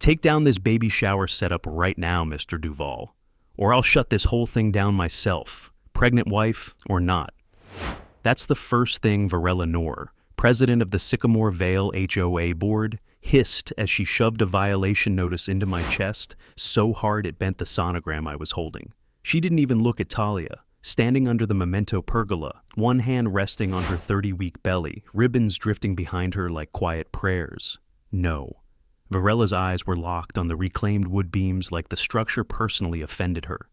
Take down this baby shower setup right now, Mr. Duval, or I'll shut this whole thing down myself, pregnant wife or not. That's the first thing Varela Noor, president of the Sycamore Vale HOA board, hissed as she shoved a violation notice into my chest so hard it bent the sonogram I was holding. She didn't even look at Talia, standing under the memento pergola, one hand resting on her 30-week belly, ribbons drifting behind her like quiet prayers. No. Varela's eyes were locked on the reclaimed wood beams like the structure personally offended her.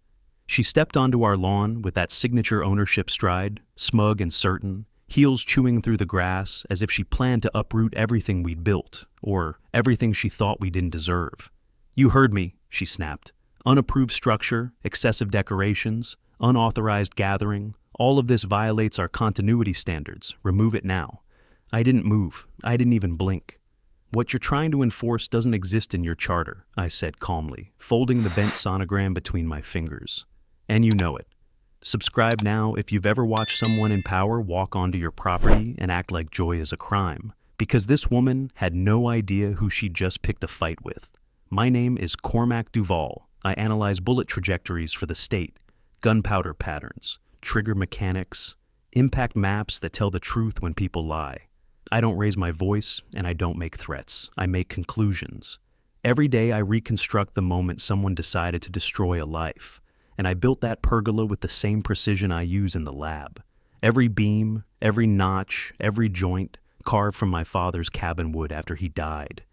She stepped onto our lawn with that signature ownership stride, smug and certain, heels chewing through the grass as if she planned to uproot everything we'd built, or everything she thought we didn't deserve. "You heard me," she snapped. "Unapproved structure, excessive decorations, unauthorized gathering, all of this violates our continuity standards. Remove it now." I didn't move. I didn't even blink. "What you're trying to enforce doesn't exist in your charter," I said calmly, folding the bent sonogram between my fingers. "And you know it. Subscribe now if you've ever watched someone in power walk onto your property and act like joy is a crime, because this woman had no idea who she just picked a fight with. My name is Cormac Duval. I analyze bullet trajectories for the state, gunpowder patterns, trigger mechanics, impact maps that tell the truth when people lie. I don't raise my voice, and I don't make threats. I make conclusions. Every day I reconstruct the moment someone decided to destroy a life, and I built that pergola with the same precision I use in the lab. Every beam, every notch, every joint, carved from my father's cabin wood after he died.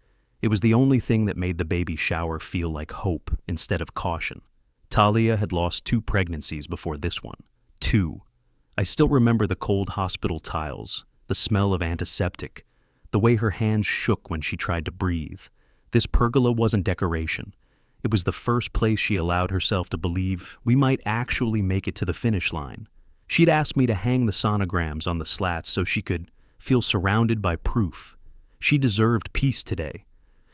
It was the only thing that made the baby shower feel like hope instead of caution. Talia had lost 2 pregnancies before this one. 2. I still remember the cold hospital tiles, the smell of antiseptic, the way her hands shook when she tried to breathe. This pergola wasn't decoration. It was the first place she allowed herself to believe we might actually make it to the finish line. She'd asked me to hang the sonograms on the slats so she could feel surrounded by proof. She deserved peace today.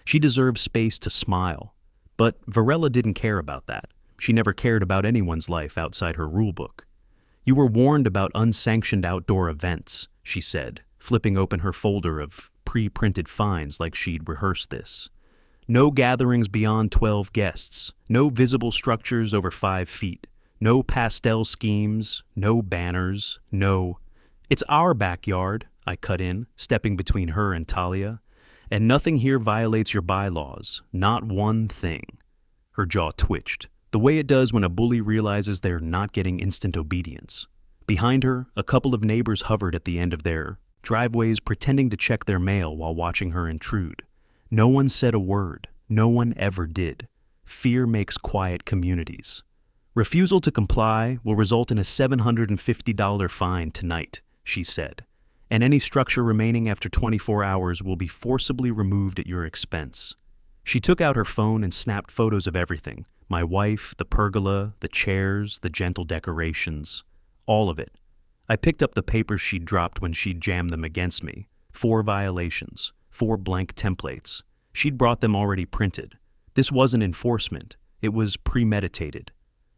She deserved space to smile. But Varela didn't care about that. She never cared about anyone's life outside her rulebook. "You were warned about unsanctioned outdoor events," she said, flipping open her folder of pre-printed fines like she'd rehearsed this. "No gatherings beyond 12 guests, no visible structures over 5 feet, no pastel schemes, no banners, no—" "It's our backyard," I cut in, stepping between her and Talia. "And nothing here violates your bylaws, not one thing." Her jaw twitched, the way it does when a bully realizes they're not getting instant obedience. Behind her, a couple of neighbors hovered at the end of their driveways pretending to check their mail while watching her intrude. No one said a word. No one ever did. Fear makes quiet communities. "Refusal to comply will result in a $750 fine tonight," she said, "and any structure remaining after 24 hours will be forcibly removed at your expense." She took out her phone and snapped photos of everything. My wife, the pergola, the chairs, the gentle decorations. All of it. I picked up the papers she'd dropped when she'd jammed them against me. 4 violations, 4 blank templates. She'd brought them already printed. This wasn't enforcement. It was premeditated.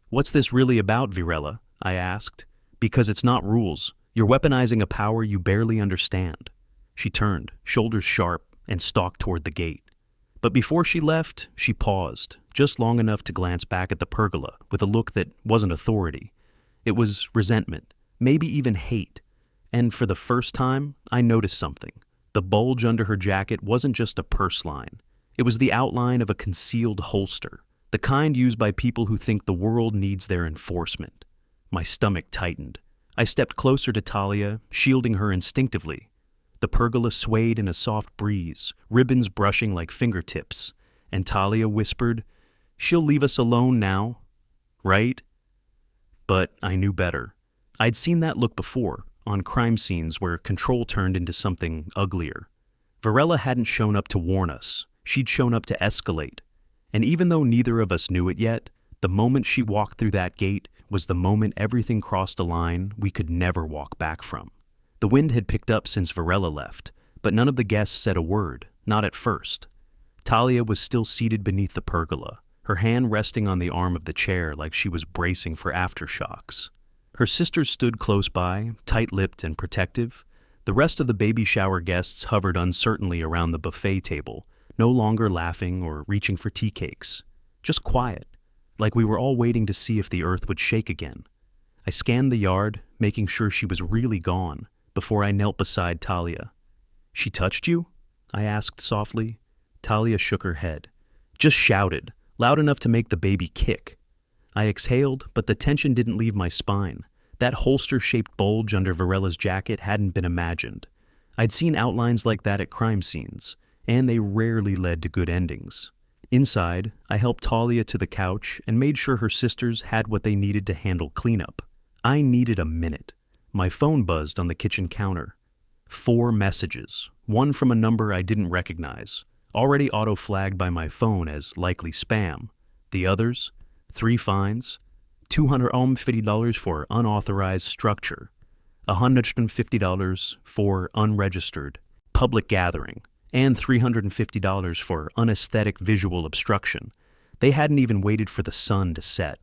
"What's this really about, Varela?" I asked. "Because it's not rules. You're weaponizing a power you barely understand." She turned, shoulders sharp, and stalked toward the gate. But before she left, she paused, just long enough to glance back at the pergola with a look that wasn't authority. It was resentment, maybe even hate. And for the first time, I noticed something. The bulge under her jacket wasn't just a purse line. It was the outline of a concealed holster, the kind used by people who think the world needs their enforcement. My stomach tightened. I stepped closer to Talia, shielding her instinctively. The pergola swayed in a soft breeze, ribbons brushing like fingertips, and Talia whispered, "She'll leave us alone now, right?" But I knew better. I'd seen that look before, on crime scenes where control turned into something uglier. Varela hadn't shown up to warn us. She'd shown up to escalate. And even though neither of us knew it yet, the moment she walked through that gate was the moment everything crossed a line we could never walk back from. The wind had picked up since Varela left, but none of the guests said a word, not at first. Talia was still seated beneath the pergola, her hand resting on the arm of the chair like she was bracing for aftershocks. Her sisters stood close by, tight-lipped and protective. The rest of the baby shower guests hovered uncertainly around the buffet table, No longer laughing or reaching for tea cakes. Just quiet, like we were all waiting to see if the earth would shake again. I scanned the yard, making sure she was really gone, before I knelt beside Talia. "She touched you?" I asked softly. Talia shook her head. "Just shouted, loud enough to make the baby kick." I exhaled, but the tension didn't leave my spine. That holster-shaped bulge under Varella's jacket hadn't been imagined. I'd seen outlines like that at crime scenes, and they rarely led to good endings. Inside, I helped Talia to the couch and made sure her sisters had what they needed to handle cleanup. I needed a minute. My phone buzzed on the kitchen counter. 4 messages, one from a number I didn't recognize, already auto-flagged by my phone as likely spam. The others, 3 fines, $250 for unauthorized structure, $150 for unregistered public gathering, and $350 for unaesthetic visual obstruction. They hadn't even waited for the sun to set.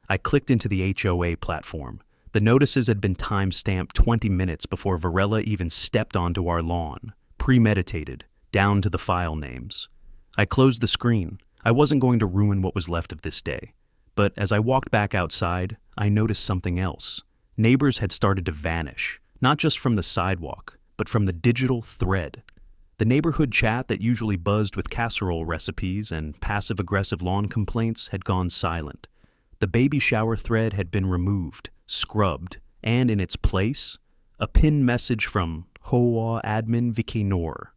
I clicked into the HOA platform. The notices had been time-stamped 20 minutes before Varela even stepped onto our lawn, premeditated, down to the file names. I closed the screen. I wasn't going to ruin what was left of this day. But as I walked back outside, I noticed something else. Neighbors had started to vanish, not just from the sidewalk, but from the digital thread. The neighborhood chat that usually buzzed with casserole recipes and passive-aggressive lawn complaints had gone silent. The baby shower thread had been removed, scrubbed, and in its place, a pinned message from HOA admin Vikinor.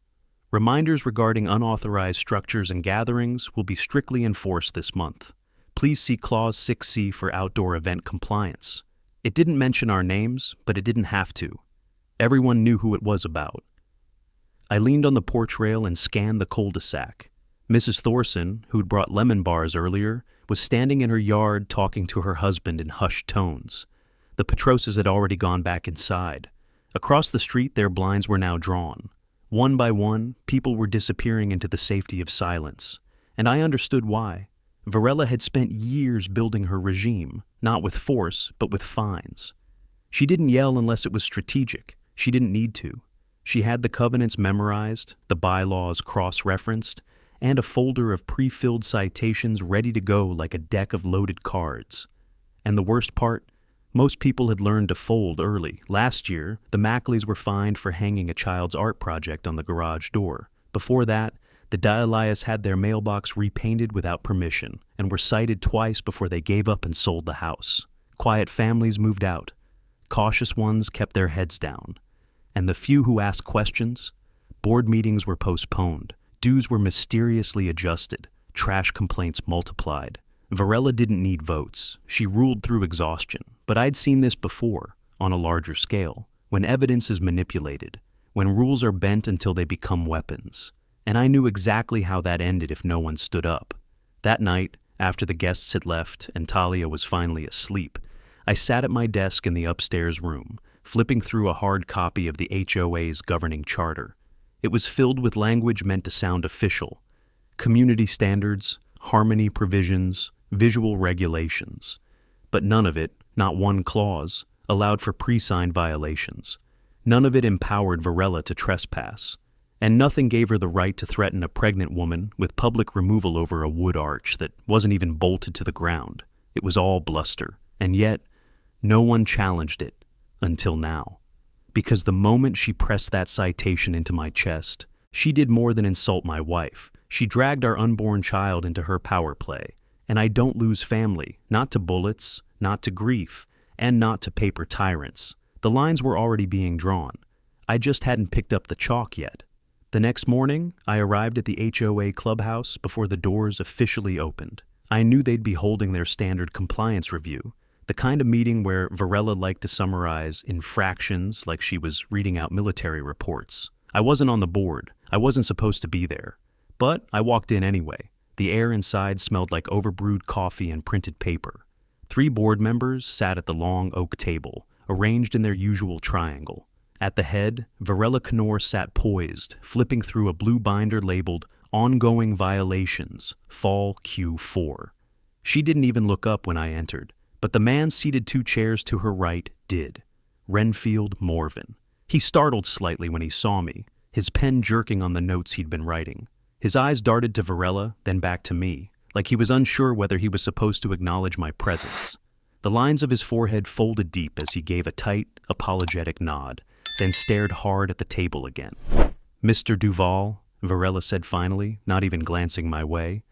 Reminders regarding unauthorized structures and gatherings will be strictly enforced this month. Please see Clause 6C for outdoor event compliance. It didn't mention our names, but it didn't have to. Everyone knew who it was about. I leaned on the porch rail and scanned the cul-de-sac. Mrs. Thorson, who'd brought lemon bars earlier, was standing in her yard talking to her husband in hushed tones. The Petroses had already gone back inside. Across the street, their blinds were now drawn. One by one, people were disappearing into the safety of silence. And I understood why. Varela had spent years building her regime, not with force, but with fines. She didn't yell unless it was strategic. She didn't need to. She had the covenants memorized, the bylaws cross-referenced, and a folder of pre-filled citations ready to go like a deck of loaded cards. And the worst part? Most people had learned to fold early. Last year, the Mackleys were fined for hanging a child's art project on the garage door. Before that, the Dialyas had their mailbox repainted without permission and were cited twice before they gave up and sold the house. Quiet families moved out. Cautious ones kept their heads down. And the few who asked questions, board meetings were postponed. Dues were mysteriously adjusted. Trash complaints multiplied. Varela didn't need votes. She ruled through exhaustion. But I'd seen this before, on a larger scale, when evidence is manipulated, when rules are bent until they become weapons. And I knew exactly how that ended if no one stood up. That night, after the guests had left and Talia was finally asleep, I sat at my desk in the upstairs room, flipping through a hard copy of the HOA's governing charter. It was filled with language meant to sound official. Community standards, harmony provisions, visual regulations. But none of it, not one clause, allowed for pre-signed violations. None of it empowered Varela to trespass. And nothing gave her the right to threaten a pregnant woman with public removal over a wood arch that wasn't even bolted to the ground. It was all bluster, and yet no one challenged it until now. Because the moment she pressed that citation into my chest, she did more than insult my wife. She dragged our unborn child into her power play. And I don't lose family, not to bullets, not to grief, and not to paper tyrants. The lines were already being drawn. I just hadn't picked up the chalk yet. The next morning, I arrived at the HOA clubhouse before the doors officially opened. I knew they'd be holding their standard compliance review, the kind of meeting where Varela liked to summarize infractions like she was reading out military reports. I wasn't on the board. I wasn't supposed to be there. But I walked in anyway. The air inside smelled like overbrewed coffee and printed paper. 3 board members sat at the long oak table, arranged in their usual triangle. At the head, Varela Kanor sat poised, flipping through a blue binder labeled Ongoing Violations, Fall Q4. She didn't even look up when I entered, but the man seated 2 chairs to her right did. Renfield Morvan. He startled slightly when he saw me, his pen jerking on the notes he'd been writing. His eyes darted to Varela, then back to me, like he was unsure whether he was supposed to acknowledge my presence. The lines of his forehead folded deep as he gave a tight, apologetic nod, then stared hard at the table again. "Mr. Duval," Varela said finally, not even glancing my way,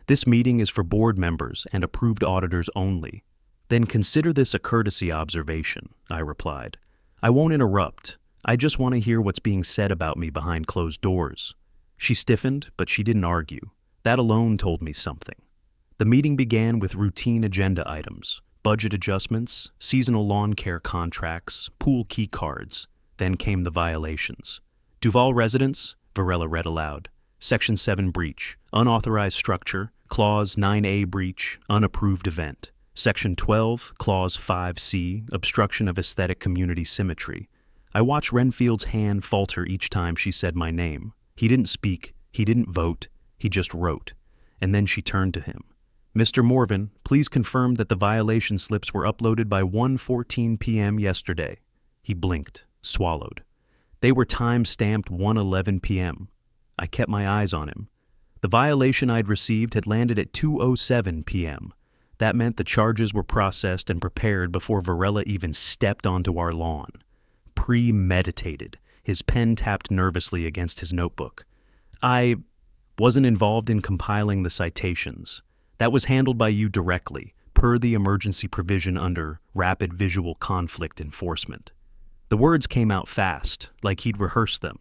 "this meeting is for board members and approved auditors only." "Then consider this a courtesy observation," I replied. "I won't interrupt. I just want to hear what's being said about me behind closed doors." She stiffened, but she didn't argue. That alone told me something. The meeting began with routine agenda items, budget adjustments, seasonal lawn care contracts, pool key cards. Then came the violations. "Duval residents," Varela read aloud. "Section 7 breach, unauthorized structure, Clause 9A breach, unapproved event. Section 12, Clause 5C, obstruction of aesthetic community symmetry." I watched Renfield's hand falter each time she said my name. He didn't speak, he didn't vote, he just wrote. And then she turned to him. "Mr. Morvan, please confirm that the violation slips were uploaded by 1:14 p.m. yesterday." He blinked, swallowed. "They were time-stamped 1:11 p.m. I kept my eyes on him. The violation I'd received had landed at 2:07 p.m. That meant the charges were processed and prepared before Varela even stepped onto our lawn. Premeditated. His pen tapped nervously against his notebook. "I wasn't involved in compiling the citations. That was handled by you directly, per the emergency provision under Rapid Visual Conflict Enforcement." The words came out fast, like he'd rehearsed them,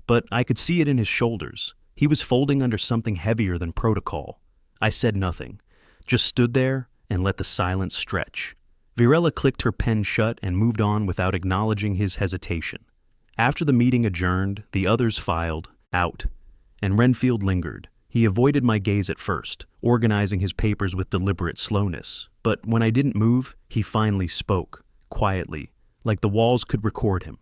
but I could see it in his shoulders. He was folding under something heavier than protocol. I said nothing, just stood there and let the silence stretch. Varela clicked her pen shut and moved on without acknowledging his hesitation. After the meeting adjourned, the others filed out, and Renfield lingered. He avoided my gaze at first, organizing his papers with deliberate slowness. But when I didn't move, he finally spoke, quietly, like the walls could record him.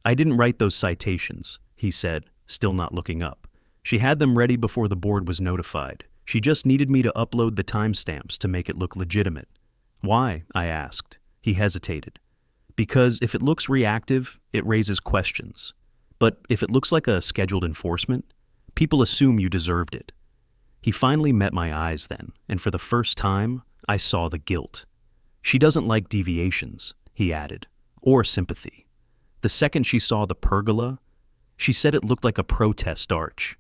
"I didn't write those citations," he said, still not looking up. "She had them ready before the board was notified. She just needed me to upload the timestamps to make it look legitimate." "Why?" I asked. He hesitated. "Because if it looks reactive, it raises questions. But if it looks like a scheduled enforcement, people assume you deserved it." He finally met my eyes then, and for the first time, I saw the guilt. "She doesn't like deviations," he added, "or sympathy." The second she saw the pergola, she said it looked like a protest arch.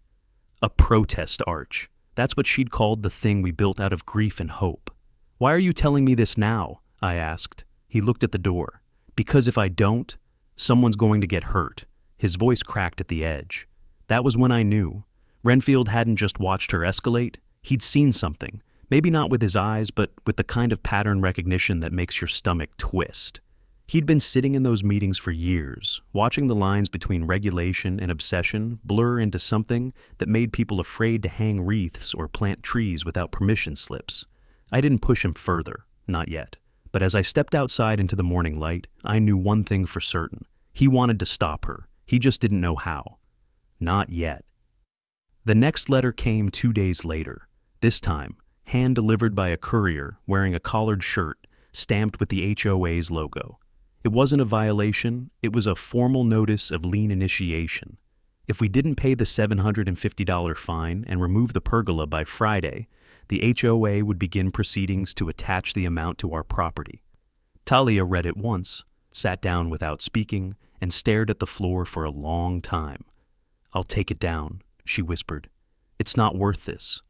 A protest arch. That's what she'd called the thing we built out of grief and hope. "Why are you telling me this now?" I asked. He looked at the door. "Because if I don't, someone's going to get hurt." His voice cracked at the edge. That was when I knew. Renfield hadn't just watched her escalate, he'd seen something. Maybe not with his eyes, but with the kind of pattern recognition that makes your stomach twist. He'd been sitting in those meetings for years, watching the lines between regulation and obsession blur into something that made people afraid to hang wreaths or plant trees without permission slips. I didn't push him further, not yet. But as I stepped outside into the morning light, I knew one thing for certain. He wanted to stop her. He just didn't know how. Not yet. The next letter came 2 days later. This time, hand-delivered by a courier wearing a collared shirt stamped with the HOA's logo. It wasn't a violation, it was a formal notice of lien initiation. If we didn't pay the $750 fine and remove the pergola by Friday, the HOA would begin proceedings to attach the amount to our property. Talia read it once, sat down without speaking, and stared at the floor for a long time. "I'll take it down," she whispered. "It's not worth this."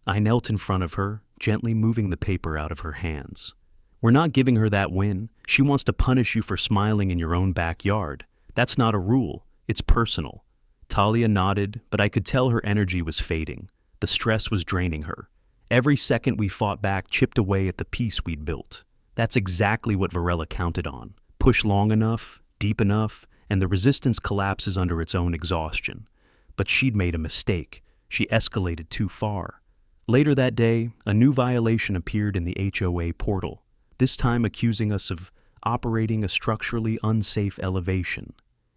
I knelt in front of her, gently moving the paper out of her hands. "We're not giving her that win. She wants to punish you for smiling in your own backyard. That's not a rule. It's personal." Talia nodded, but I could tell her energy was fading. The stress was draining her. Every second we fought back chipped away at the peace we'd built. That's exactly what Varela counted on. Push long enough, deep enough, and the resistance collapses under its own exhaustion. But she'd made a mistake. She escalated too far. Later that day, a new violation appeared in the HOA portal, this time accusing us of operating a structurally unsafe elevation.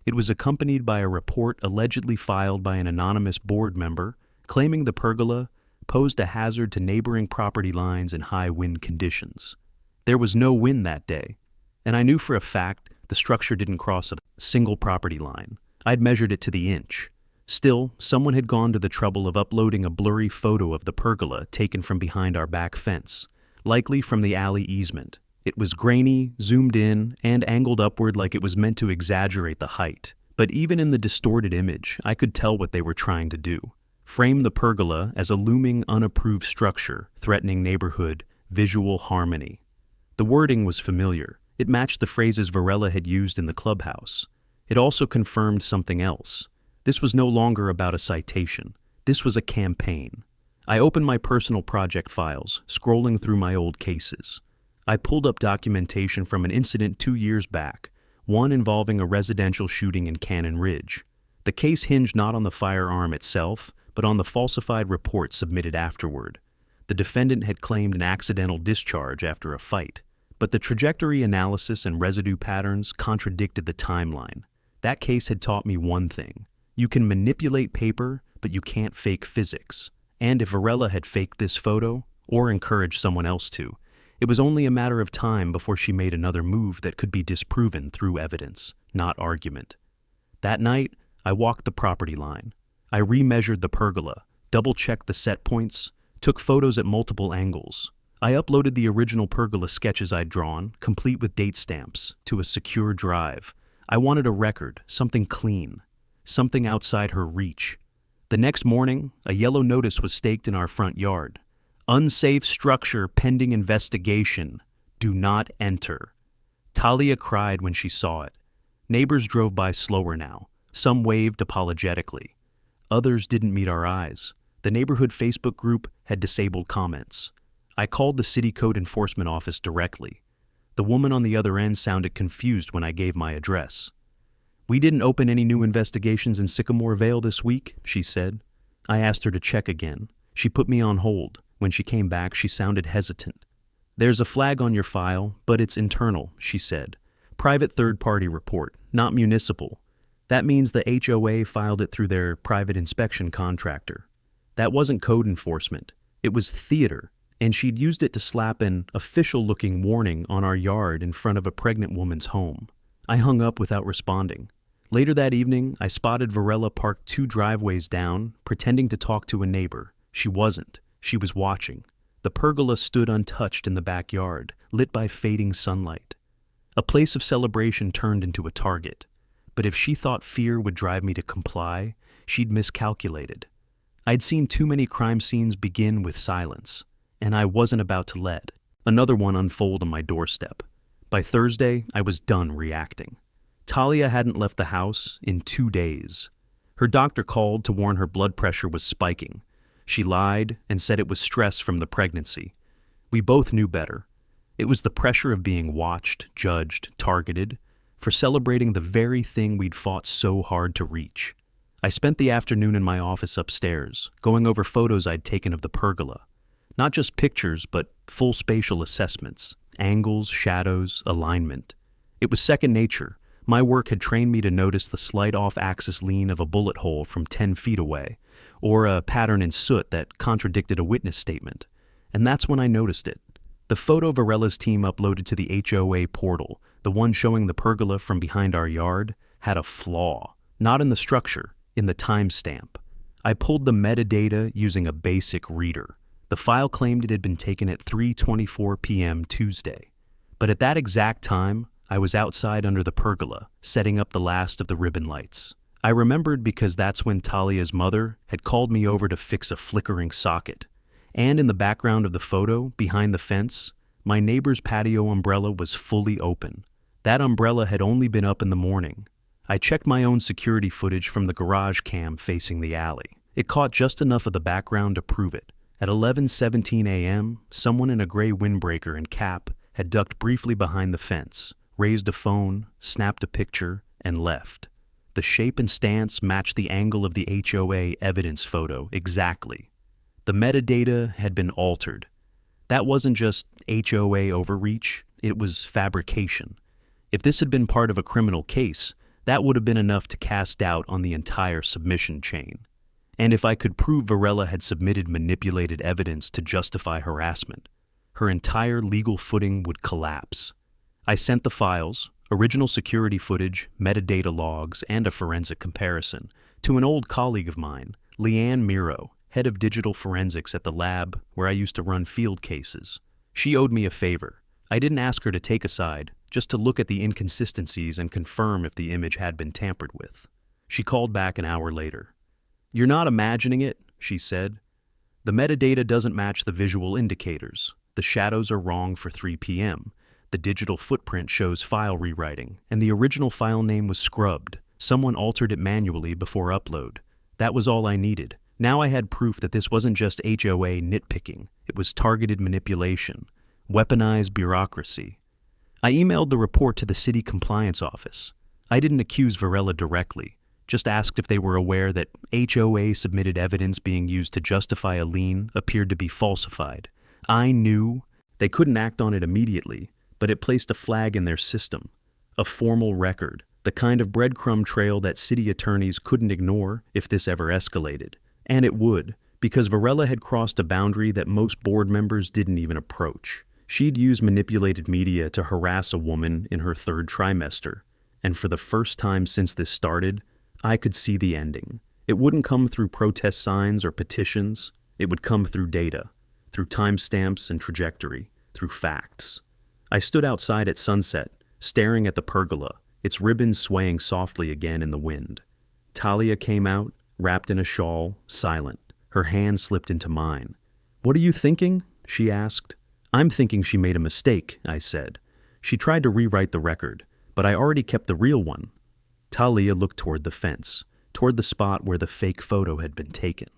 It was accompanied by a report allegedly filed by an anonymous board member claiming the pergola posed a hazard to neighboring property lines in high wind conditions. There was no wind that day, and I knew for a fact the structure didn't cross a single property line. I'd measured it to the inch. Still, someone had gone to the trouble of uploading a blurry photo of the pergola taken from behind our back fence, likely from the alley easement. It was grainy, zoomed in, and angled upward like it was meant to exaggerate the height. But even in the distorted image, I could tell what they were trying to do. Frame the pergola as a looming, unapproved structure threatening neighborhood visual harmony. The wording was familiar. It matched the phrases Varela had used in the clubhouse. It also confirmed something else. This was no longer about a citation. This was a campaign. I opened my personal project files, scrolling through my old cases. I pulled up documentation from an incident 2 years back, one involving a residential shooting in Cannon Ridge. The case hinged not on the firearm itself, but on the falsified report submitted afterward. The defendant had claimed an accidental discharge after a fight, but the trajectory analysis and residue patterns contradicted the timeline. That case had taught me one thing. You can manipulate paper, but you can't fake physics. And if Varela had faked this photo, or encouraged someone else to, it was only a matter of time before she made another move that could be disproven through evidence, not argument. That night, I walked the property line. I remeasured the pergola, double-checked the set points, took photos at multiple angles. I uploaded the original pergola sketches I'd drawn, complete with date stamps, to a secure drive. I wanted a record, something clean, something outside her reach. The next morning, a yellow notice was staked in our front yard. Unsafe structure pending investigation. Do not enter. Talia cried when she saw it. Neighbors drove by slower now. Some waved apologetically. Others didn't meet our eyes. The neighborhood Facebook group had disabled comments. I called the city code enforcement office directly. The woman on the other end sounded confused when I gave my address. "We didn't open any new investigations in Sycamore Vale this week," she said. I asked her to check again. She put me on hold. When she came back, she sounded hesitant. "There's a flag on your file, but it's internal," she said. "Private third-party report, not municipal. That means the HOA filed it through their private inspection contractor. That wasn't code enforcement. It was theater, and she'd used it to slap an official-looking warning on our yard in front of a pregnant woman's home." I hung up without responding. Later that evening, I spotted Varela parked 2 driveways down, pretending to talk to a neighbor. She wasn't. She was watching. The pergola stood untouched in the backyard, lit by fading sunlight. A place of celebration turned into a target. But if she thought fear would drive me to comply, she'd miscalculated. I'd seen too many crime scenes begin with silence, and I wasn't about to let another one unfold on my doorstep. By Thursday, I was done reacting. Talia hadn't left the house in 2 days. Her doctor called to warn her blood pressure was spiking. She lied and said it was stress from the pregnancy. We both knew better. It was the pressure of being watched, judged, targeted, for celebrating the very thing we'd fought so hard to reach. I spent the afternoon in my office upstairs, going over photos I'd taken of the pergola. Not just pictures, but full spatial assessments, angles, shadows, alignment. It was second nature. My work had trained me to notice the slight off-axis lean of a bullet hole from 10 feet away, or a pattern in soot that contradicted a witness statement. And that's when I noticed it. The photo Varela's team uploaded to the HOA portal, the one showing the pergola from behind our yard, had a flaw. Not in the structure, in the timestamp. I pulled the metadata using a basic reader. The file claimed it had been taken at 3:24 p.m. Tuesday. But at that exact time, I was outside under the pergola, setting up the last of the ribbon lights. I remembered because that's when Talia's mother had called me over to fix a flickering socket. And in the background of the photo, behind the fence, my neighbor's patio umbrella was fully open. That umbrella had only been up in the morning. I checked my own security footage from the garage cam facing the alley. It caught just enough of the background to prove it. At 11:17 a.m., someone in a gray windbreaker and cap had ducked briefly behind the fence, raised a phone, snapped a picture, and left. The shape and stance matched the angle of the HOA evidence photo exactly. The metadata had been altered. That wasn't just HOA overreach, it was fabrication. If this had been part of a criminal case, that would have been enough to cast doubt on the entire submission chain. And if I could prove Varela had submitted manipulated evidence to justify harassment, her entire legal footing would collapse. I sent the files, original security footage, metadata logs, and a forensic comparison, To an old colleague of mine, Leanne Miro, head of digital forensics at the lab where I used to run field cases. She owed me a favor. I didn't ask her to take a side, just to look at the inconsistencies and confirm if the image had been tampered with. She called back an hour later. "You're not imagining it," she said. "The metadata doesn't match the visual indicators. The shadows are wrong for 3 p.m. The digital footprint shows file rewriting, and the original file name was scrubbed. Someone altered it manually before upload. That was all I needed. Now I had proof that this wasn't just HOA nitpicking. It was targeted manipulation, weaponized bureaucracy. I emailed the report to the city compliance office. I didn't accuse Varela directly, just asked if they were aware that HOA submitted evidence being used to justify a lien appeared to be falsified. I knew they couldn't act on it immediately, but it placed a flag in their system, a formal record, the kind of breadcrumb trail that city attorneys couldn't ignore if this ever escalated. And it would, because Varela had crossed a boundary that most board members didn't even approach. She'd used manipulated media to harass a woman in her 3rd trimester, and for the first time since this started, I could see the ending. It wouldn't come through protest signs or petitions. It would come through data, through timestamps and trajectory, through facts. I stood outside at sunset, staring at the pergola, its ribbons swaying softly again in the wind. Talia came out, wrapped in a shawl, silent. Her hand slipped into mine. "What are you thinking?" she asked. "I'm thinking she made a mistake," I said. "She tried to rewrite the record, but I already kept the real one." Talia looked toward the fence, toward the spot where the fake photo had been taken.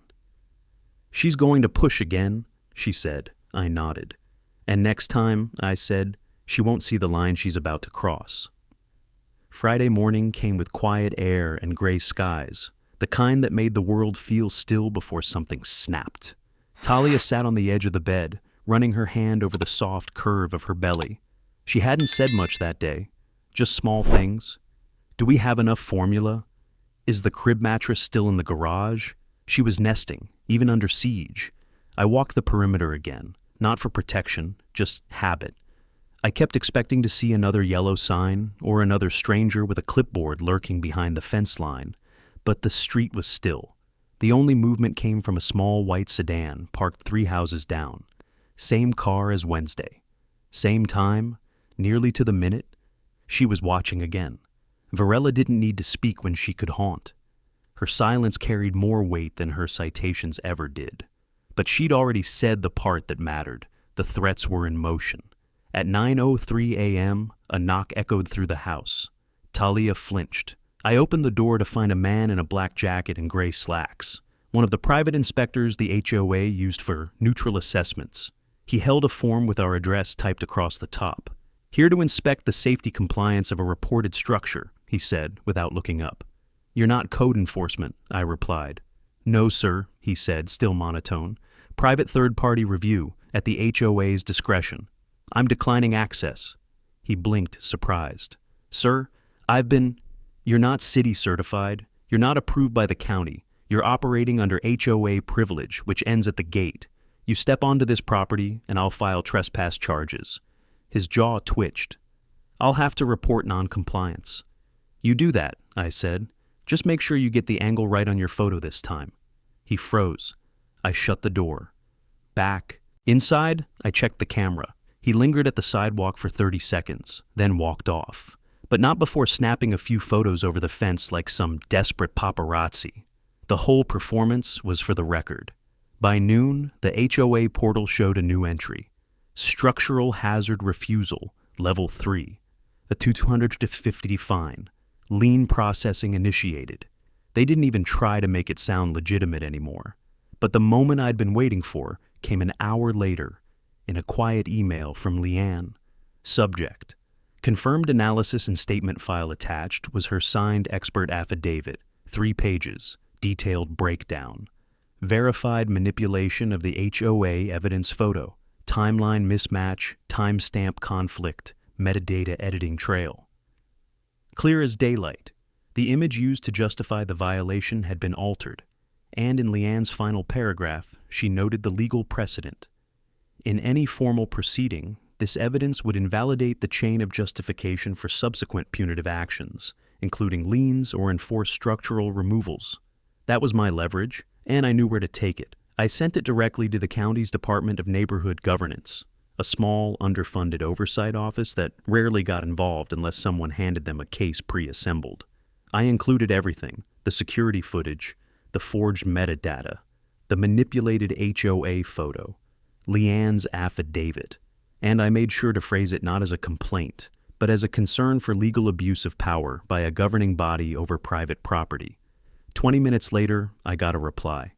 "She's going to push again," she said. I nodded. "And next time," I said, "she won't see the line she's about to cross." Friday morning came with quiet air and gray skies, the kind that made the world feel still before something snapped. Talia sat on the edge of the bed, running her hand over the soft curve of her belly. She hadn't said much that day, just small things. "Do we have enough formula? Is the crib mattress still in the garage?" She was nesting, even under siege. I walked the perimeter again, not for protection, just habit. I kept expecting to see another yellow sign or another stranger with a clipboard lurking behind the fence line, but the street was still. The only movement came from a small white sedan parked 3 houses down. Same car as Wednesday. Same time, nearly to the minute. She was watching again. Varela didn't need to speak when she could haunt. Her silence carried more weight than her citations ever did. But she'd already said the part that mattered. The threats were in motion. At 9:03 a.m., a knock echoed through the house. Talia flinched. I opened the door to find a man in a black jacket and gray slacks, one of the private inspectors the HOA used for neutral assessments. He held a form with our address typed across the top. "Here to inspect the safety compliance of a reported structure," he said, without looking up. "You're not code enforcement," I replied. "No, sir," he said, still monotone. "Private third-party review, at the HOA's discretion. I'm declining access." He blinked, surprised. "Sir, You're not city certified. You're not approved by the county. You're operating under HOA privilege, which ends at the gate. You step onto this property, and I'll file trespass charges." His jaw twitched. "I'll have to report non-compliance." "You do that," I said. "Just make sure you get the angle right on your photo this time." He froze. I shut the door. Back. Inside, I checked the camera. He lingered at the sidewalk for 30 seconds, then walked off. But not before snapping a few photos over the fence like some desperate paparazzi. The whole performance was for the record. By noon, the HOA portal showed a new entry. Structural hazard refusal, level 3. A $250 fine. Lien processing initiated. They didn't even try to make it sound legitimate anymore. But the moment I'd been waiting for came an hour later, in a quiet email from Leanne. Subject: confirmed analysis and statement file attached was her signed expert affidavit, 3 pages, detailed breakdown. Verified manipulation of the HOA evidence photo, timeline mismatch, timestamp conflict, metadata editing trail. Clear as daylight. The image used to justify the violation had been altered, and in Leanne's final paragraph, she noted the legal precedent. In any formal proceeding, this evidence would invalidate the chain of justification for subsequent punitive actions, including liens or enforced structural removals. That was my leverage, and I knew where to take it. I sent it directly to the county's Department of Neighborhood Governance, a small, underfunded oversight office that rarely got involved unless someone handed them a case pre-assembled. I included everything: the security footage, the forged metadata, the manipulated HOA photo, Leanne's affidavit, and I made sure to phrase it not as a complaint, but as a concern for legal abuse of power by a governing body over private property. 20 minutes later, I got a reply.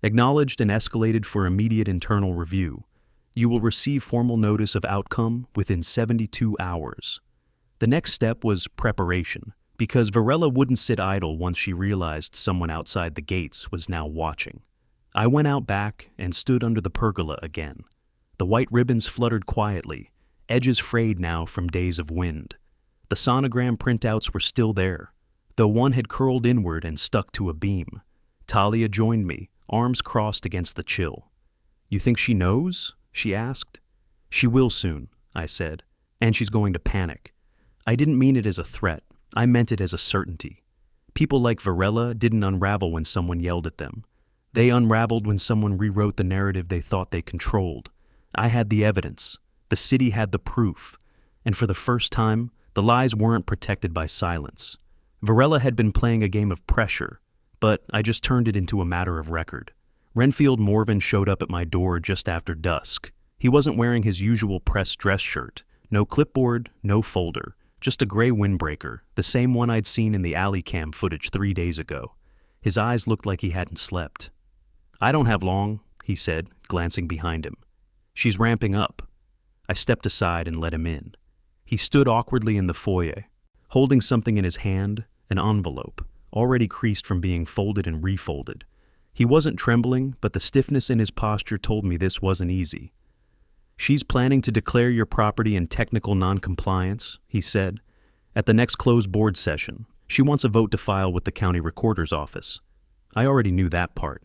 Acknowledged and escalated for immediate internal review. You will receive formal notice of outcome within 72 hours. The next step was preparation, because Varela wouldn't sit idle once she realized someone outside the gates was now watching. I went out back and stood under the pergola again. The white ribbons fluttered quietly, edges frayed now from days of wind. The sonogram printouts were still there, though one had curled inward and stuck to a beam. Talia joined me, arms crossed against the chill. "You think she knows?" she asked. "She will soon," I said, "and she's going to panic." I didn't mean it as a threat. I meant it as a certainty. People like Varela didn't unravel when someone yelled at them. They unraveled when someone rewrote the narrative they thought they controlled. I had the evidence. The city had the proof. And for the first time, the lies weren't protected by silence. Varela had been playing a game of pressure, but I just turned it into a matter of record. Renfield Morvan showed up at my door just after dusk. He wasn't wearing his usual pressed dress shirt. No clipboard, no folder. Just a gray windbreaker, the same one I'd seen in the alley cam footage 3 days ago. His eyes looked like he hadn't slept. "I don't have long," he said, glancing behind him. "She's ramping up." I stepped aside and let him in. He stood awkwardly in the foyer, holding something in his hand, an envelope, already creased from being folded and refolded. He wasn't trembling, but the stiffness in his posture told me this wasn't easy. "She's planning to declare your property in technical noncompliance," he said. "At the next closed board session, she wants a vote to file with the county recorder's office." I already knew that part.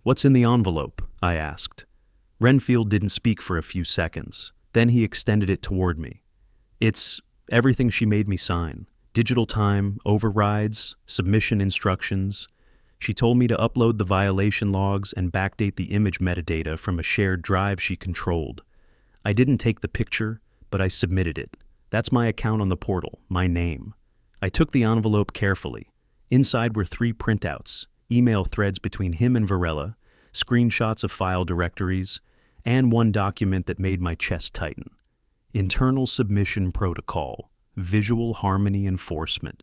"What's in the envelope?" I asked. Renfield didn't speak for a few seconds. Then he extended it toward me. "It's everything she made me sign. Digital time, overrides, submission instructions. She told me to upload the violation logs and backdate the image metadata from a shared drive she controlled. I didn't take the picture, but I submitted it. That's my account on the portal, my name. I took the envelope carefully. Inside were 3 printouts, email threads between him and Varela, screenshots of file directories, and one document that made my chest tighten. Internal Submission Protocol, Visual Harmony Enforcement.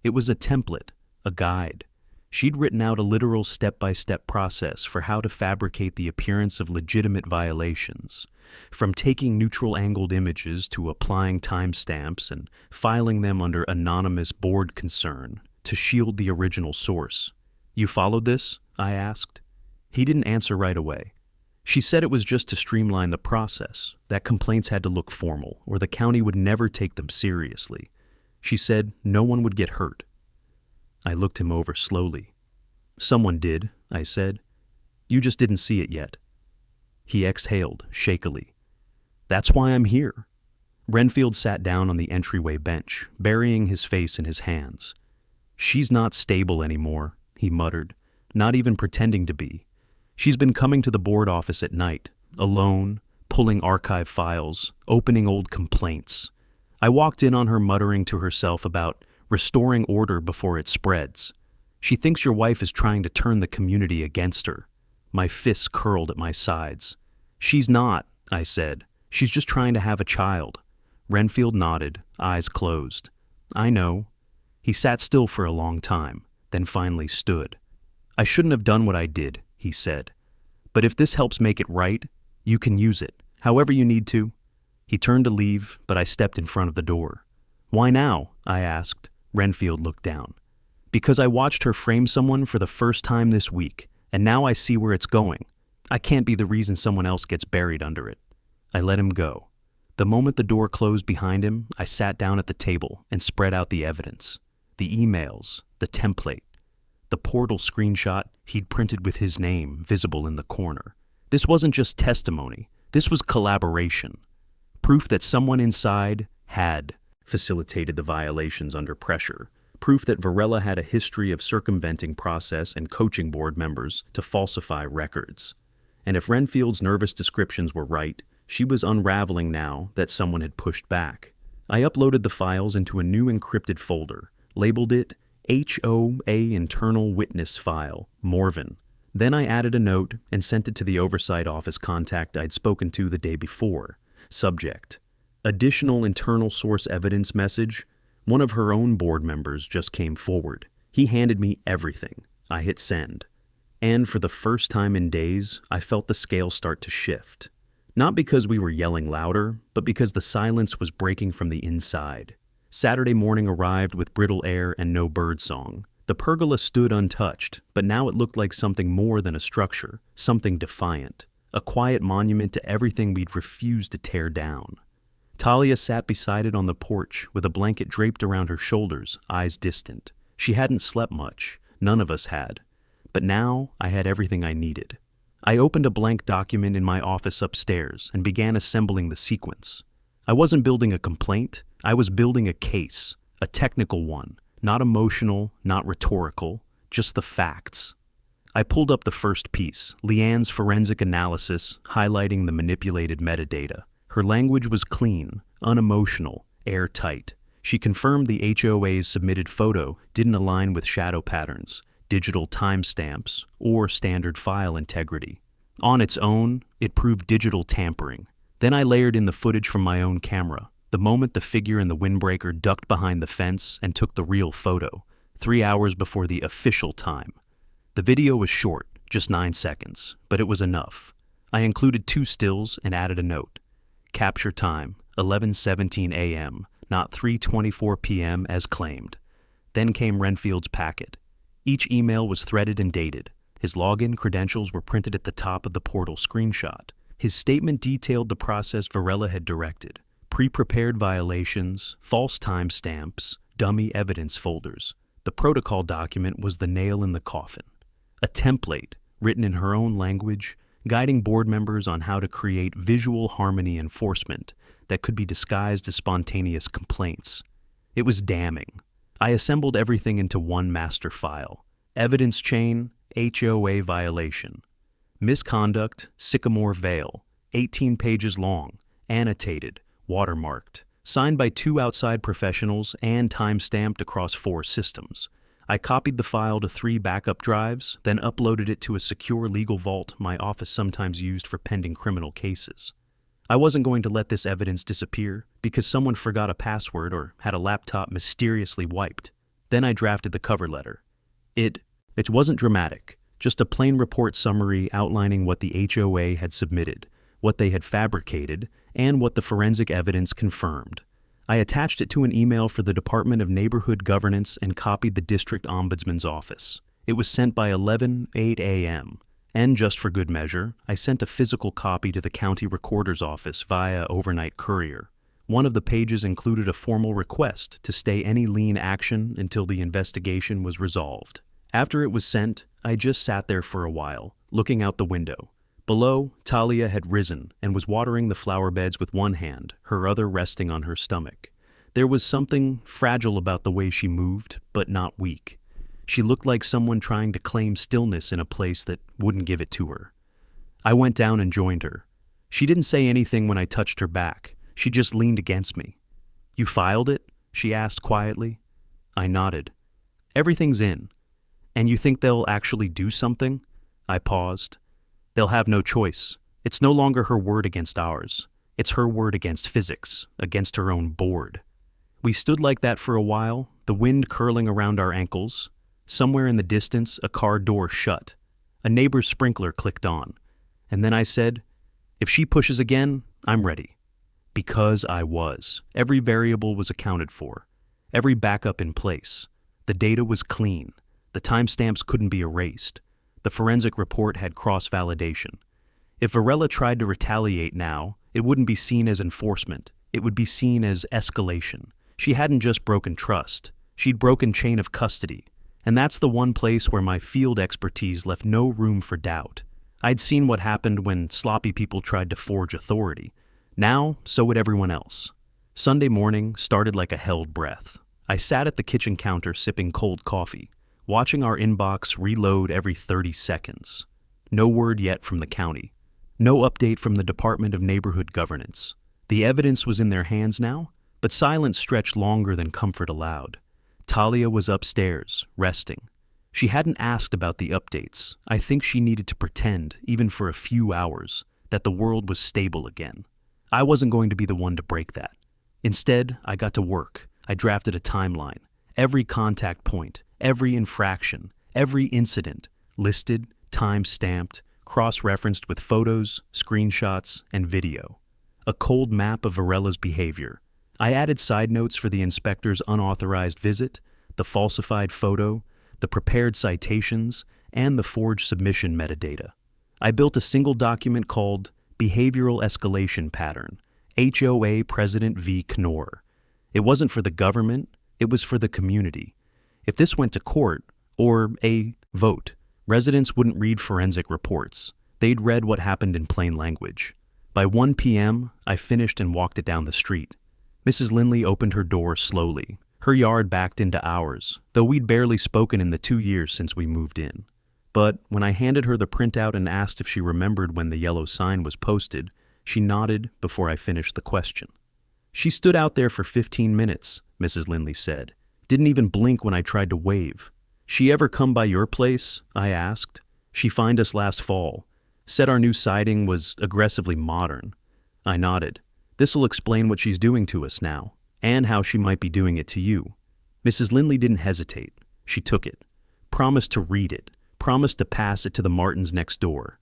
It was a template, a guide. She'd written out a literal step-by-step process for how to fabricate the appearance of legitimate violations, from taking neutral-angled images to applying timestamps and filing them under anonymous board concern to shield the original source. "You followed this?" I asked. He didn't answer right away. She said it was just to streamline the process, that complaints had to look formal, or the county would never take them seriously. She said no one would get hurt. I looked him over slowly. "Someone did," I said. "You just didn't see it yet." He exhaled, shakily. "That's why I'm here." Renfield sat down on the entryway bench, burying his face in his hands. "She's not stable anymore," he muttered, "not even pretending to be. She's been coming to the board office at night, alone, pulling archive files, opening old complaints. I walked in on her muttering to herself about restoring order before it spreads. She thinks your wife is trying to turn the community against her." My fists curled at my sides. "She's not," I said. "She's just trying to have a child." Renfield nodded, eyes closed. "I know." He sat still for a long time, then finally stood. "I shouldn't have done what I did," he said. "But if this helps make it right, you can use it, however you need to." He turned to leave, but I stepped in front of the door. "Why now?" I asked. Renfield looked down. "Because I watched her frame someone for the first time this week, and now I see where it's going. I can't be the reason someone else gets buried under it." I let him go. The moment the door closed behind him, I sat down at the table and spread out the evidence. The emails, the template, the portal screenshot he'd printed with his name visible in the corner. This wasn't just testimony. This was collaboration. Proof that someone inside had facilitated the violations under pressure, proof that Varela had a history of circumventing process and coaching board members to falsify records. And if Renfield's nervous descriptions were right, she was unraveling now that someone had pushed back. I uploaded the files into a new encrypted folder, labeled it HOA Internal Witness File, Morven. Then I added a note and sent it to the Oversight Office contact I'd spoken to the day before. Subject: Additional internal source evidence message. One of her own board members just came forward. He handed me everything. I hit send. And for the first time in days, I felt the scale start to shift. Not because we were yelling louder, but because the silence was breaking from the inside. Saturday morning arrived with brittle air and no birdsong. The pergola stood untouched, but now it looked like something more than a structure, something defiant, a quiet monument to everything we'd refused to tear down. Talia sat beside it on the porch with a blanket draped around her shoulders, eyes distant. She hadn't slept much. None of us had. But now I had everything I needed. I opened a blank document in my office upstairs and began assembling the sequence. I wasn't building a complaint. I was building a case, a technical one, not emotional, not rhetorical, just the facts. I pulled up the first piece, Leanne's forensic analysis, highlighting the manipulated metadata. Her language was clean, unemotional, airtight. She confirmed the HOA's submitted photo didn't align with shadow patterns, digital timestamps, or standard file integrity. On its own, it proved digital tampering. Then I layered in the footage from my own camera, the moment the figure in the windbreaker ducked behind the fence and took the real photo, 3 hours before the official time. The video was short, just 9 seconds, but it was enough. I included 2 stills and added a note. Capture time, 11:17 a.m., not 3:24 p.m. as claimed. Then came Renfield's packet. Each email was threaded and dated. His login credentials were printed at the top of the portal screenshot. His statement detailed the process Varela had directed: pre-prepared violations, false timestamps, dummy evidence folders. The protocol document was the nail in the coffin. A template, written in her own language, guiding board members on how to create visual harmony enforcement that could be disguised as spontaneous complaints. It was damning. I assembled everything into one master file. Evidence chain, HOA violation. Misconduct, Sycamore Vale, 18 pages long, annotated, watermarked, signed by 2 outside professionals and time-stamped across 4 systems. I copied the file to 3 backup drives, then uploaded it to a secure legal vault my office sometimes used for pending criminal cases. I wasn't going to let this evidence disappear because someone forgot a password or had a laptop mysteriously wiped. Then I drafted the cover letter. It wasn't dramatic, just a plain report summary outlining what the HOA had submitted, what they had fabricated, and what the forensic evidence confirmed. I attached it to an email for the Department of Neighborhood Governance and copied the District Ombudsman's office. It was sent by 11:08 a.m., and just for good measure, I sent a physical copy to the County Recorder's office via overnight courier. One of the pages included a formal request to stay any lien action until the investigation was resolved. After it was sent, I just sat there for a while, looking out the window. Below, Talia had risen and was watering the flower beds with one hand, her other resting on her stomach. There was something fragile about the way she moved, but not weak. She looked like someone trying to claim stillness in a place that wouldn't give it to her. I went down and joined her. She didn't say anything when I touched her back. She just leaned against me. "You filed it?" she asked quietly. I nodded. "Everything's in. And you think they'll actually do something?" I paused. "They'll have no choice. It's no longer her word against ours. It's her word against physics, against her own board." We stood like that for a while, the wind curling around our ankles. Somewhere in the distance, a car door shut. A neighbor's sprinkler clicked on. And then I said, "If she pushes again, I'm ready." Because I was. Every variable was accounted for. Every backup in place. The data was clean. The timestamps couldn't be erased. The forensic report had cross-validation. If Varela tried to retaliate now, it wouldn't be seen as enforcement. It would be seen as escalation. She hadn't just broken trust. She'd broken chain of custody. And that's the one place where my field expertise left no room for doubt. I'd seen what happened when sloppy people tried to forge authority. Now, so would everyone else. Sunday morning started like a held breath. I sat at the kitchen counter sipping cold coffee, watching our inbox reload every 30 seconds. No word yet from the county. No update from the Department of Neighborhood Governance. The evidence was in their hands now, but silence stretched longer than comfort allowed. Talia was upstairs, resting. She hadn't asked about the updates. I think she needed to pretend, even for a few hours, that the world was stable again. I wasn't going to be the one to break that. Instead, I got to work. I drafted a timeline. Every contact point, every infraction, every incident, listed, time-stamped, cross-referenced with photos, screenshots, and video. A cold map of Varella's behavior. I added side notes for the inspector's unauthorized visit, the falsified photo, the prepared citations, and the forged submission metadata. I built a single document called Behavioral Escalation Pattern, HOA President v. Knorr. It wasn't for the government, it was for the community. If this went to court, or a vote, residents wouldn't read forensic reports. They'd read what happened in plain language. By 1 p.m., I finished and walked it down the street. Mrs. Lindley opened her door slowly. Her yard backed into ours, though we'd barely spoken in the 2 years since we moved in. But when I handed her the printout and asked if she remembered when the yellow sign was posted, she nodded before I finished the question. She stood out there for 15 minutes, Mrs. Lindley said. Didn't even blink when I tried to wave. She ever come by your place? I asked. She found us last fall. Said our new siding was aggressively modern. I nodded. This'll explain what she's doing to us now, and how she might be doing it to you. Mrs. Lindley didn't hesitate. She took it. Promised to read it. Promised to pass it to the Martins next door.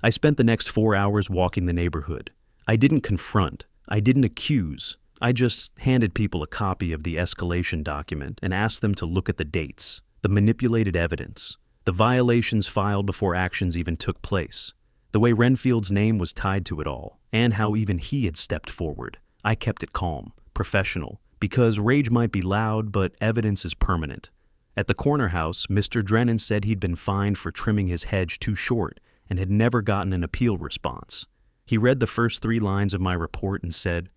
I spent the next 4 hours walking the neighborhood. I didn't confront. I didn't accuse. I just handed people a copy of the escalation document and asked them to look at the dates, the manipulated evidence, the violations filed before actions even took place, the way Renfield's name was tied to it all, and how even he had stepped forward. I kept it calm, professional, because rage might be loud, but evidence is permanent. At the corner house, Mr. Drennan said he'd been fined for trimming his hedge too short and had never gotten an appeal response. He read the first 3 lines of my report and said,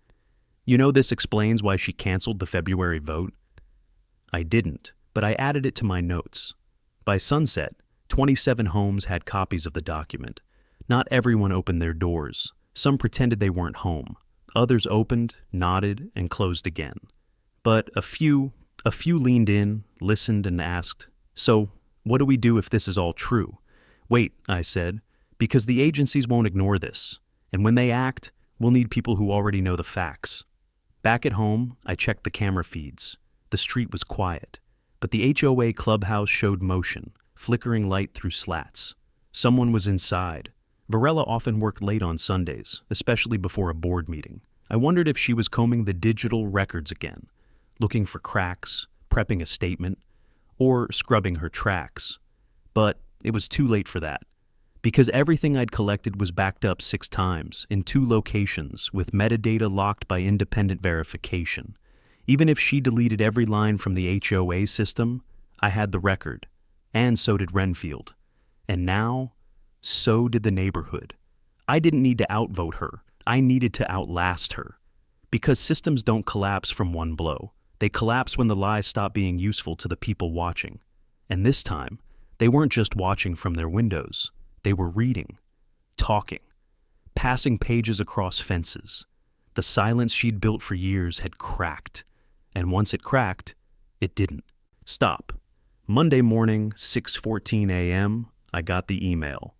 "You know this explains why she canceled the February vote?" I didn't, but I added it to my notes. By sunset, 27 homes had copies of the document. Not everyone opened their doors. Some pretended they weren't home. Others opened, nodded, and closed again. But a few leaned in, listened, and asked, "So, what do we do if this is all true?" "Wait," I said, "because the agencies won't ignore this. And when they act, we'll need people who already know the facts." Back at home, I checked the camera feeds. The street was quiet, but the HOA clubhouse showed motion, flickering light through slats. Someone was inside. Varela often worked late on Sundays, especially before a board meeting. I wondered if she was combing the digital records again, looking for cracks, prepping a statement, or scrubbing her tracks. But it was too late for that, because everything I'd collected was backed up 6 times, in 2 locations, with metadata locked by independent verification. Even if she deleted every line from the HOA system, I had the record, and so did Renfield. And now, so did the neighborhood. I didn't need to outvote her. I needed to outlast her. Because systems don't collapse from one blow. They collapse when the lies stop being useful to the people watching. And this time, they weren't just watching from their windows. They were reading, talking, passing pages across fences. The silence she'd built for years had cracked. And once it cracked, it didn't stop. Monday morning, 6:14 a.m., I got the email.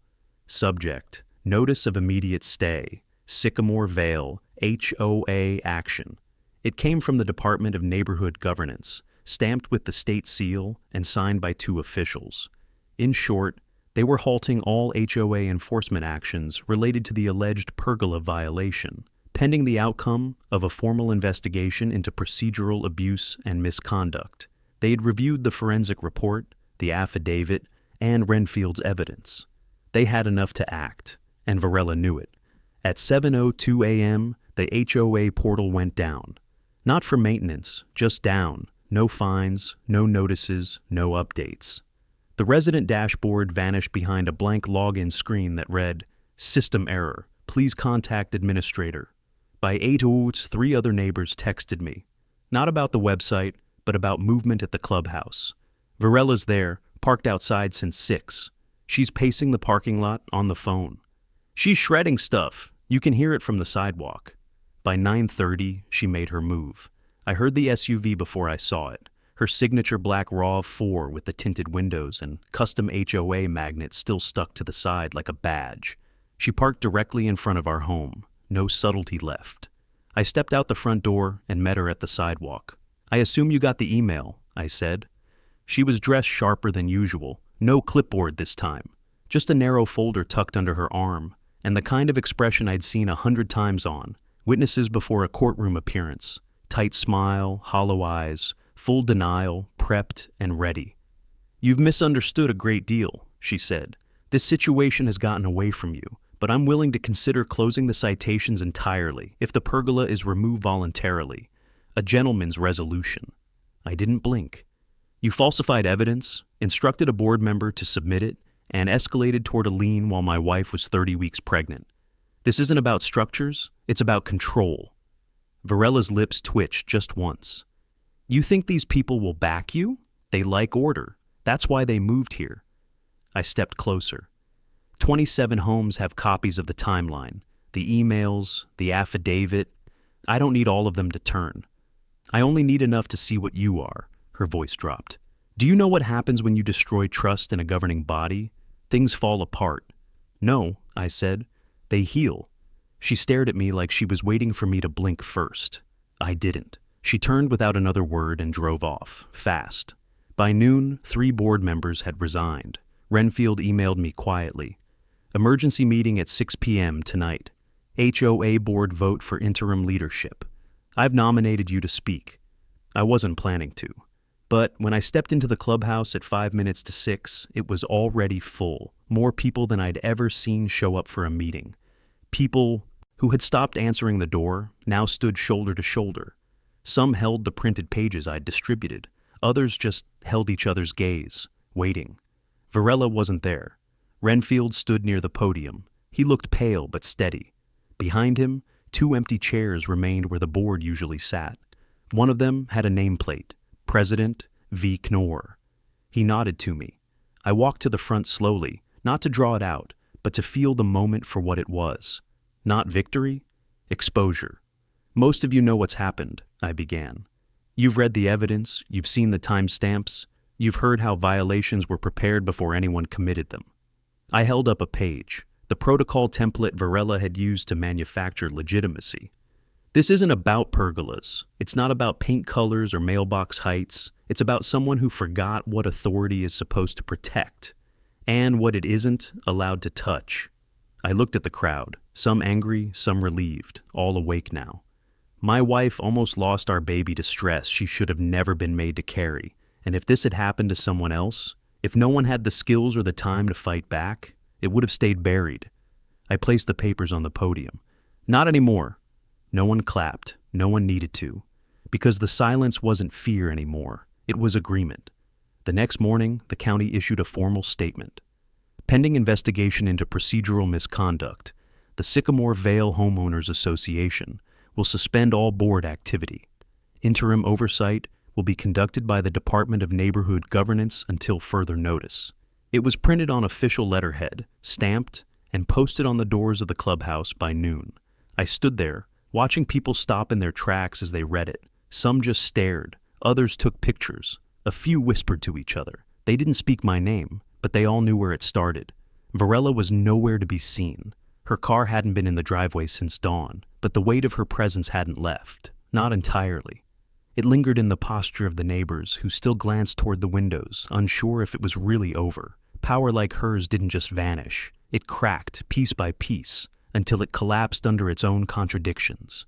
Subject, Notice of Immediate Stay, Sycamore Vale, HOA Action. It came from the Department of Neighborhood Governance, stamped with the state seal and signed by 2 officials. In short, they were halting all HOA enforcement actions related to the alleged pergola violation, pending the outcome of a formal investigation into procedural abuse and misconduct. They had reviewed the forensic report, the affidavit, and Renfield's evidence. They had enough to act, and Varela knew it. At 7:02 a.m., the HOA portal went down. Not for maintenance, just down. No fines, no notices, no updates. The resident dashboard vanished behind a blank login screen that read, "System error. Please contact administrator." By 8:00, 3 other neighbors texted me. Not about the website, but about movement at the clubhouse. Varella's there, parked outside since 6. She's pacing the parking lot on the phone. She's shredding stuff. You can hear it from the sidewalk. By 9:30, she made her move. I heard the SUV before I saw it. Her signature black RAV4 with the tinted windows and custom HOA magnet still stuck to the side like a badge. She parked directly in front of our home. No subtlety left. I stepped out the front door and met her at the sidewalk. "I assume you got the email," I said. She was dressed sharper than usual. No clipboard this time. Just a narrow folder tucked under her arm, and the kind of expression I'd seen 100 times on witnesses before a courtroom appearance. Tight smile, hollow eyes, full denial, prepped and ready. "You've misunderstood a great deal," she said. "This situation has gotten away from you, but I'm willing to consider closing the citations entirely if the pergola is removed voluntarily. A gentleman's resolution." I didn't blink. "You falsified evidence, instructed a board member to submit it, and escalated toward a lien while my wife was 30 weeks pregnant. This isn't about structures, it's about control." Varella's lips twitched just once. "You think these people will back you? They like order. That's why they moved here." I stepped closer. 27 homes have copies of the timeline, the emails, the affidavit. I don't need all of them to turn. I only need enough to see what you are. Her voice dropped. "Do you know what happens when you destroy trust in a governing body? Things fall apart." "No," I said. "They heal." She stared at me like she was waiting for me to blink first. I didn't. She turned without another word and drove off, fast. By noon, 3 board members had resigned. Renfield emailed me quietly. "Emergency meeting at 6 p.m. tonight. HOA board vote for interim leadership. I've nominated you to speak." I wasn't planning to. But when I stepped into the clubhouse at 5 minutes to 6, it was already full. More people than I'd ever seen show up for a meeting. People who had stopped answering the door now stood shoulder to shoulder. Some held the printed pages I'd distributed. Others just held each other's gaze, waiting. Varela wasn't there. Renfield stood near the podium. He looked pale but steady. Behind him, 2 empty chairs remained where the board usually sat. One of them had a nameplate, President V. Knorr. He nodded to me. I walked to the front slowly, not to draw it out, but to feel the moment for what it was. Not victory, exposure. "Most of you know what's happened," I began. "You've read the evidence, you've seen the timestamps, you've heard how violations were prepared before anyone committed them." I held up a page, the protocol template Varela had used to manufacture legitimacy. "This isn't about pergolas. It's not about paint colors or mailbox heights. It's about someone who forgot what authority is supposed to protect, and what it isn't allowed to touch." I looked at the crowd, some angry, some relieved, all awake now. My wife almost lost our baby to stress she should have never been made to carry, and if this had happened to someone else, if no one had the skills or the time to fight back, it would have stayed buried. I placed the papers on the podium. "Not anymore." No one clapped, no one needed to, because the silence wasn't fear anymore, it was agreement. The next morning, the county issued a formal statement. "Pending investigation into procedural misconduct, the Sycamore Vale Homeowners Association will suspend all board activity. Interim oversight will be conducted by the Department of Neighborhood Governance until further notice." It was printed on official letterhead, stamped, and posted on the doors of the clubhouse by noon. I stood there, watching people stop in their tracks as they read it. Some just stared, others took pictures. A few whispered to each other. They didn't speak my name, but they all knew where it started. Varela was nowhere to be seen. Her car hadn't been in the driveway since dawn, but the weight of her presence hadn't left. Not entirely. It lingered in the posture of the neighbors who still glanced toward the windows, unsure if it was really over. Power like hers didn't just vanish. It cracked, piece by piece, until it collapsed under its own contradictions.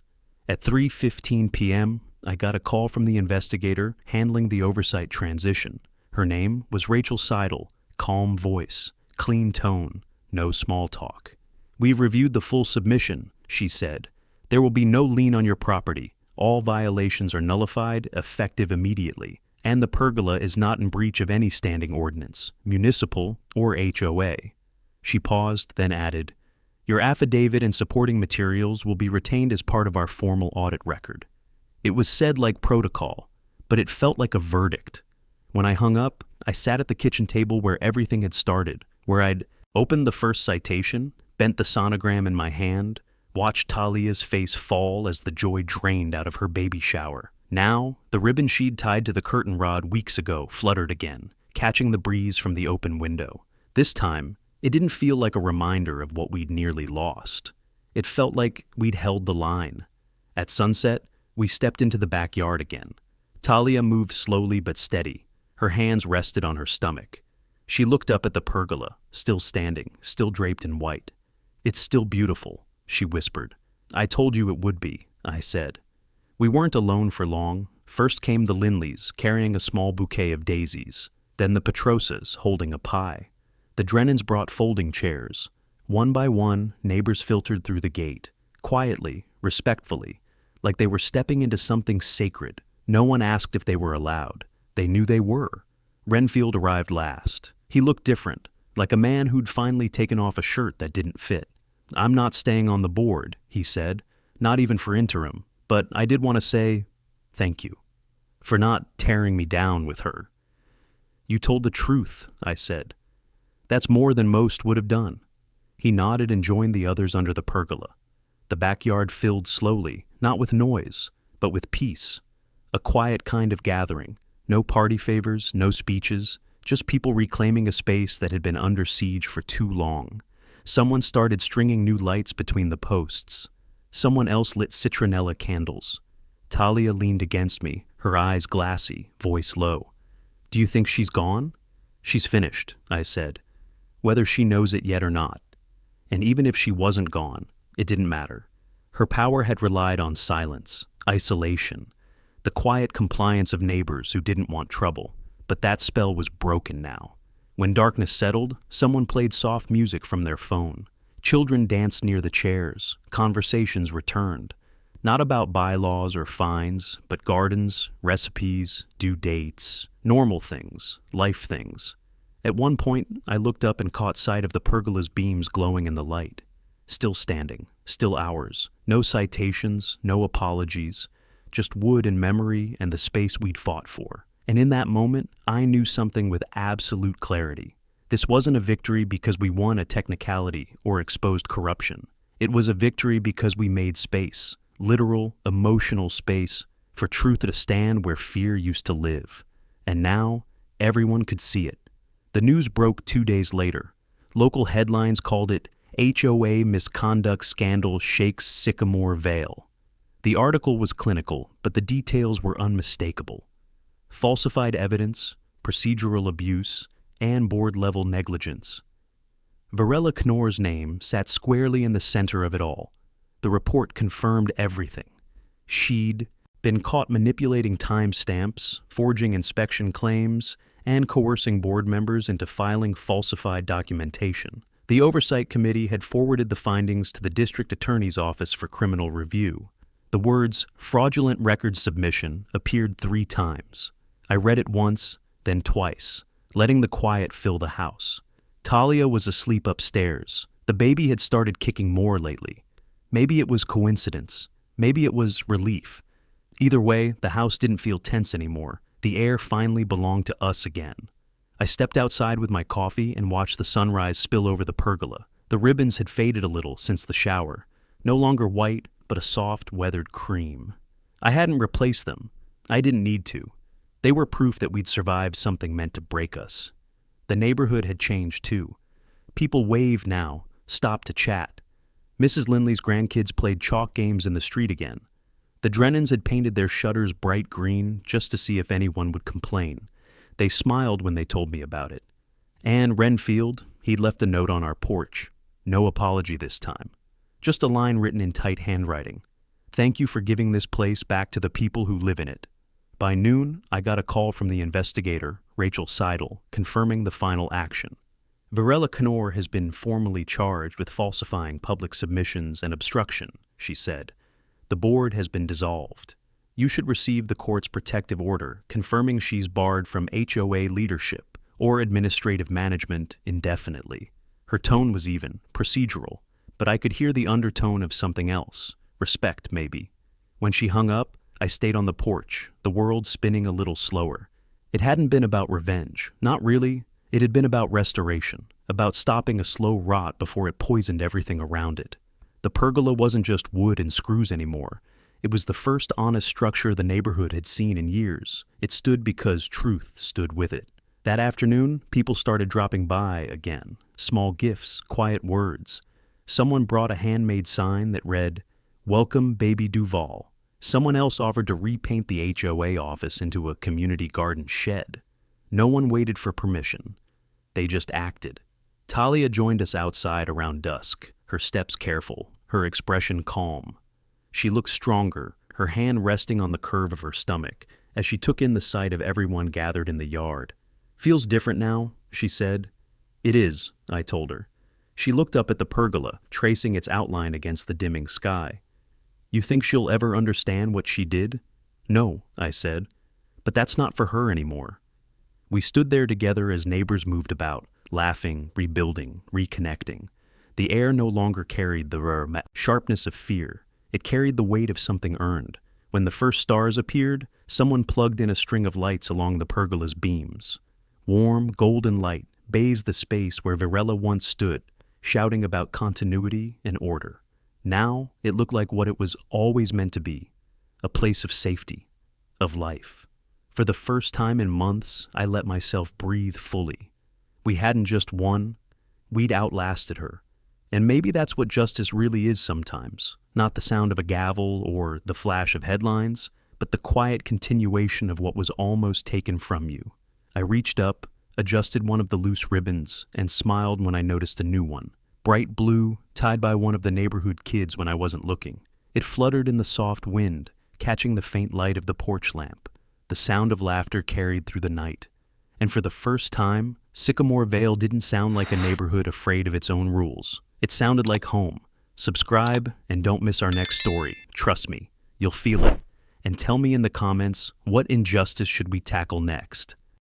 At 3:15 p.m., I got a call from the investigator handling the oversight transition. Her name was Rachel Seidel, calm voice, clean tone, no small talk. "We've reviewed the full submission," she said. "There will be no lien on your property. All violations are nullified, effective immediately, and the pergola is not in breach of any standing ordinance, municipal or HOA. She paused, then added, "Your affidavit and supporting materials will be retained as part of our formal audit record." It was said like protocol, but it felt like a verdict. When I hung up, I sat at the kitchen table where everything had started, where I'd opened the first citation, bent the sonogram in my hand, watched Talia's face fall as the joy drained out of her baby shower. Now, the ribbon she'd tied to the curtain rod weeks ago fluttered again, catching the breeze from the open window. This time, it didn't feel like a reminder of what we'd nearly lost. It felt like we'd held the line. At sunset, we stepped into the backyard again. Talia moved slowly but steady. Her hands rested on her stomach. She looked up at the pergola, still standing, still draped in white. "It's still beautiful," she whispered. "I told you it would be," I said. We weren't alone for long. First came the Lindleys, carrying a small bouquet of daisies. Then the Petrosas, holding a pie. The Drennans brought folding chairs. One by one, neighbors filtered through the gate, quietly, respectfully, like they were stepping into something sacred. No one asked if they were allowed. They knew they were. Renfield arrived last. He looked different, like a man who'd finally taken off a shirt that didn't fit. "I'm not staying on the board," he said, "not even for interim, but I did want to say thank you for not tearing me down with her." "You told the truth," I said. "That's more than most would have done." He nodded and joined the others under the pergola. The backyard filled slowly, not with noise, but with peace. A quiet kind of gathering. No party favors, no speeches, just people reclaiming a space that had been under siege for too long. Someone started stringing new lights between the posts. Someone else lit citronella candles. Talia leaned against me, her eyes glassy, voice low. "Do you think she's gone?" "She's finished," I said, "whether she knows it yet or not. And even if she wasn't gone, it didn't matter. Her power had relied on silence, isolation, the quiet compliance of neighbors who didn't want trouble. But that spell was broken now. When darkness settled, someone played soft music from their phone. Children danced near the chairs. Conversations returned. Not about bylaws or fines, but gardens, recipes, due dates, normal things, life things. At one point, I looked up and caught sight of the pergola's beams glowing in the light. Still standing, still ours. No citations, no apologies. Just wood and memory and the space we'd fought for. And in that moment, I knew something with absolute clarity. This wasn't a victory because we won a technicality or exposed corruption. It was a victory because we made space, literal, emotional space, for truth to stand where fear used to live. And now, everyone could see it. The news broke 2 days later. Local headlines called it HOA Misconduct Scandal Shakes Sycamore Vale. The article was clinical, but the details were unmistakable. Falsified evidence, procedural abuse, and board-level negligence. Varela Knorr's name sat squarely in the center of it all. The report confirmed everything. She'd been caught manipulating timestamps, forging inspection claims, and coercing board members into filing falsified documentation. The Oversight Committee had forwarded the findings to the District Attorney's Office for criminal review. The words fraudulent record submission appeared 3 times. I read it once, then twice, letting the quiet fill the house. Talia was asleep upstairs. The baby had started kicking more lately. Maybe it was coincidence. Maybe it was relief. Either way, the house didn't feel tense anymore. The air finally belonged to us again. I stepped outside with my coffee and watched the sunrise spill over the pergola. The ribbons had faded a little since the shower. No longer white, but a soft, weathered cream. I hadn't replaced them. I didn't need to. They were proof that we'd survived something meant to break us. The neighborhood had changed too. People waved now, stopped to chat. Mrs. Lindley's grandkids played chalk games in the street again. The Drennans had painted their shutters bright green just to see if anyone would complain. They smiled when they told me about it. And Renfield, he'd left a note on our porch. No apology this time. Just a line written in tight handwriting. "Thank you for giving this place back to the people who live in it." By noon, I got a call from the investigator, Rachel Seidel, confirming the final action. Varela Knorr has been formally charged with falsifying public submissions and obstruction, she said. The board has been dissolved. You should receive the court's protective order confirming she's barred from HOA leadership or administrative management indefinitely. Her tone was even, procedural, but I could hear the undertone of something else. Respect, maybe. When she hung up, I stayed on the porch, the world spinning a little slower. It hadn't been about revenge, not really. It had been about restoration, about stopping a slow rot before it poisoned everything around it. The pergola wasn't just wood and screws anymore. It was the first honest structure the neighborhood had seen in years. It stood because truth stood with it. That afternoon, people started dropping by again. Small gifts, quiet words. Someone brought a handmade sign that read, "Welcome, Baby Duval." Someone else offered to repaint the HOA office into a community garden shed. No one waited for permission. They just acted. Talia joined us outside around dusk, her steps careful, her expression calm. She looked stronger, her hand resting on the curve of her stomach, as she took in the sight of everyone gathered in the yard. "Feels different now," she said. "It is," I told her. She looked up at the pergola, tracing its outline against the dimming sky. "You think she'll ever understand what she did?" "No," I said. "But that's not for her anymore." We stood there together as neighbors moved about, laughing, rebuilding, reconnecting. The air no longer carried the sharpness of fear. It carried the weight of something earned. When the first stars appeared, someone plugged in a string of lights along the pergola's beams. Warm, golden light bathed the space where Varela once stood, shouting about continuity and order. Now, it looked like what it was always meant to be, a place of safety, of life. For the first time in months, I let myself breathe fully. We hadn't just won, we'd outlasted her. And maybe that's what justice really is sometimes. Not the sound of a gavel or the flash of headlines, but the quiet continuation of what was almost taken from you. I reached up, adjusted one of the loose ribbons, and smiled when I noticed a new one. Bright blue, tied by one of the neighborhood kids when I wasn't looking. It fluttered in the soft wind, catching the faint light of the porch lamp. The sound of laughter carried through the night. And for the first time, Sycamore Vale didn't sound like a neighborhood afraid of its own rules. It sounded like home. Subscribe and don't miss our next story. Trust me, you'll feel it. And tell me in the comments, what injustice should we tackle next?